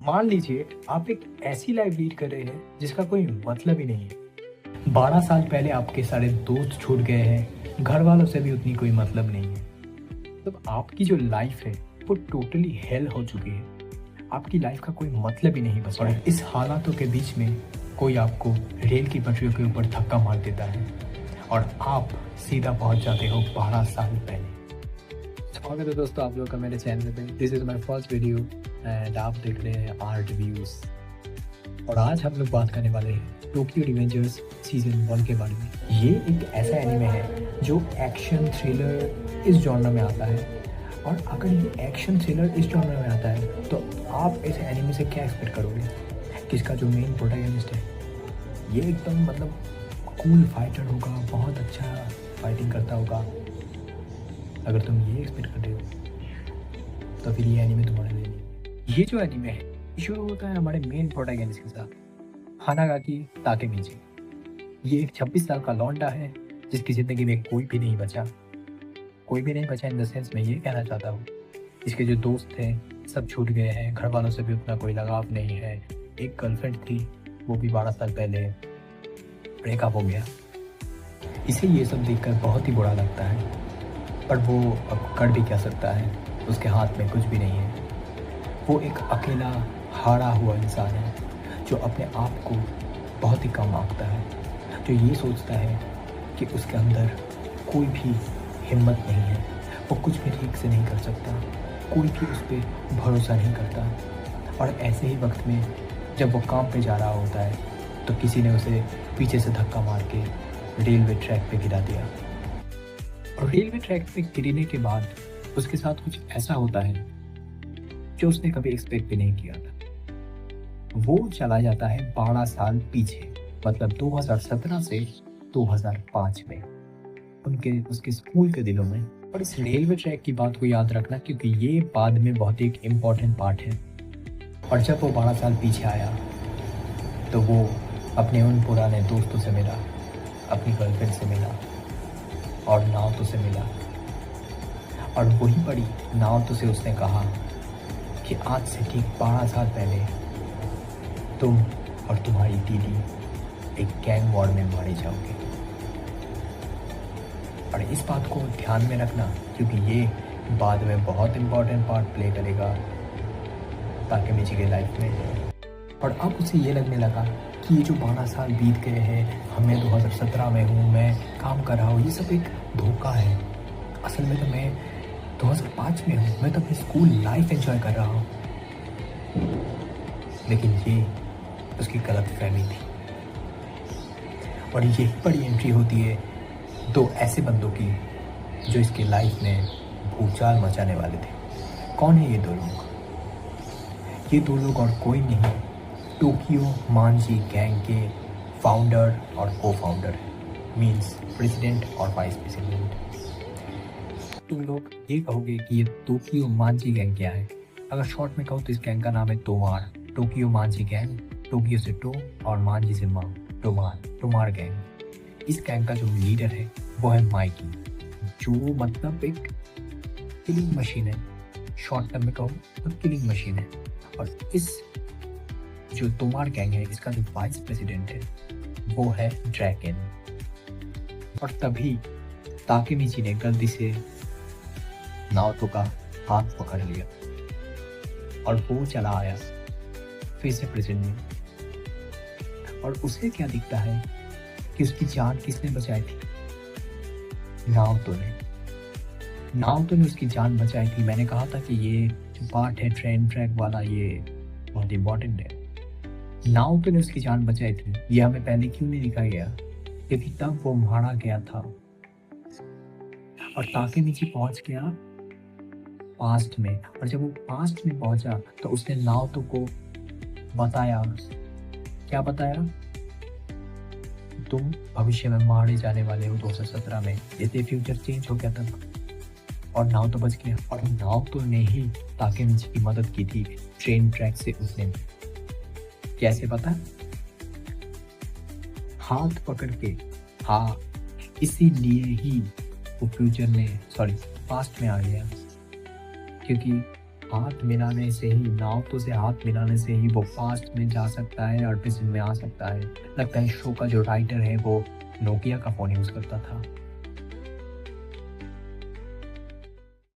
मान लीजिए आप एक ऐसी लाइफ लीड कर रहे हैं जिसका कोई मतलब ही नहीं है। 12 साल पहले आपके सारे दोस्त छूट गए हैं, घर वालों से भी उतनी कोई मतलब नहीं है। मतलब आपकी जो लाइफ है वो टोटली हेल हो चुकी है। आपकी लाइफ का कोई मतलब ही नहीं बचा और इस हालातों के बीच में कोई आपको रेल की पटरियों के ऊपर धक्का मार देता है और आप सीधा पहुंच जाते हो 12 साल पहले। स्वागत है दोस्तों आप लोग का मेरे चैनल पे। This is my first video and आप देख रहे हैं आर्ट व्यूज़। और आज हम लोग बात करने वाले हैं टोक्यो रिवेंजर्स सीजन 1 के बारे में। ये एक ऐसा एनिमे है जो एक्शन थ्रिलर इस जॉनर में आता है। और अगर ये एक्शन थ्रिलर इस जॉनर में आता है तो आप इस एनिमे से क्या एक्सपेक्ट करोगे कि इसका जो मेन प्रोटैगनिस्ट है ये एकदम मतलब कूल फाइटर होगा, बहुत अच्छा फाइटिंग करता होगा। अगर तुम ये एक्सपेक्ट कर रहे हो तो फिर ये एनीमे तुम्हारे लिए नहीं। ये जो एनीमे है ये शुरू होता है हमारे मेन प्रोटैगनिस्ट के साथ, हानागाकी ताकेमिची। ये एक 26 साल का लौंडा है जिसकी ज़िंदगी में कोई भी नहीं बचा। कोई भी नहीं बचा इन द सेंस मैं ये कहना चाहता हूँ, इसके जो दोस्त थे सब छूट गए हैं, घर वालों से भी उतना कोई लगाव नहीं है। एक गर्लफ्रेंड थी, वो भी 12 साल पहले ब्रेकअप हो गया। इसे ये सब देखकर बहुत ही बुरा लगता है, पर वो अब कर भी क्या सकता है, उसके हाथ में कुछ भी नहीं है। वो एक अकेला हारा हुआ इंसान है जो अपने आप को बहुत ही कम आंकता है, जो ये सोचता है कि उसके अंदर कोई भी हिम्मत नहीं है, वो कुछ भी ठीक से नहीं कर सकता, कोई भी उस पर भरोसा नहीं करता। और ऐसे ही वक्त में जब वो काम पे जा रहा होता है तो किसी ने उसे पीछे से धक्का मार के रेलवे ट्रैक पे गिरा दिया। और रेलवे ट्रैक पे गिरने के बाद उसके साथ कुछ ऐसा होता है जो उसने कभी एक्सपेक्ट भी नहीं किया था। वो चला जाता है 12 साल पीछे, मतलब 2017 से 2005 में, उसके स्कूल के दिनों में। और इस रेलवे ट्रैक की बात को याद रखना क्योंकि ये बाद में बहुत एक इम्पॉर्टेंट पार्ट है। और जब वो 12 साल पीछे आया तो वो अपने उन पुराने दोस्तों से मिला, अपनी गर्लफ्रेंड से मिला और नाओतो से मिला। और वही बड़ी नाओतो से उसने कहा कि आज से ठीक 12 साल पहले तुम और तुम्हारी दीदी एक गैंग वॉर में मारे जाओगे। और इस बात को ध्यान में रखना क्योंकि ये बाद में बहुत इम्पोर्टेंट पार्ट प्ले करेगा ताकेमिची के लाइफ में। और अब उसे ये लगने लगा कि ये जो 12 साल बीत गए हैं, मैं 2017 में हूँ, मैं काम कर रहा हूँ, ये सब एक धोखा है। असल में तो मैं 2005 में हूँ, मैं तो अपनी स्कूल लाइफ एंजॉय कर रहा हूँ। लेकिन ये उसकी गलत फहमी थी। और यही बड़ी एंट्री होती है दो ऐसे बंदों की जो इसकी लाइफ में भूचाल मचाने वाले थे। कौन है ये दो लोग? ये दो लोग और कोई नहीं, टोक्यो मांजी गैंग के फाउंडर और को फाउंडर है, मीन्स प्रेसिडेंट और वाइस प्रेसिडेंट। तुम लोग ये कहोगे कि ये टोक्यो मांजी गैंग क्या है? अगर शॉर्ट में कहूँ तो इस गैंग का नाम है तोमार। टोक्यो मांजी गैंग, टोक्यो से टो और मांजी से मां, तोमार गैंग। इस गैंग का जो लीडर है वो है माइकी, जो मतलब एक किलिंग मशीन है। शॉर्ट टर्म में कहूँ तो किलिंग मशीन है। और इस जो तोमार गैंग है इसका जो वाइस प्रेसिडेंट है वो है ड्रैगन। और तभी ताकेमिची ने गलती से नाओतो का हाथ पकड़ लिया और वो चला आया फिर से प्रेजेंट में। और उसे क्या दिखता है कि उसकी जान किसने बचाई थी? नाओतो ने उसकी जान बचाई थी। मैंने कहा था कि ये जो पार्ट है ट्रेन ट्रैक वाला ये बहुत इम्पोर्टेंट है। नाओतो ने उसकी जान बचाई थी। ये हमें पहले क्यों नहीं दिखाया गया? क्योंकि तब वो मारा गया था और ताकेमिची पहुंच गया पास्ट में। और जब वो पास्ट में पहुंचा तो उसने नाओतो को बताया, क्या बताया? तुम भविष्य में मारे जाने वाले हो 2017 में। जैसे फ्यूचर चेंज हो गया था और नाओतो बच गया। और नाओतो ने ही ताकेमिची की मदद की थी ट्रेन ट्रैक से उसने। कैसे पता? हाथ पकड़ के। हाँ, इसीलिए ही वो फ्यूचर में पास्ट में आ गया, क्योंकि हाथ मिलाने से ही, नाव से हाथ मिलाने से ही वो पास्ट में जा सकता है और प्रेजेंट में आ सकता है। लगता है शो का जो राइटर है वो नोकिया का फ़ोन यूज़ करता था।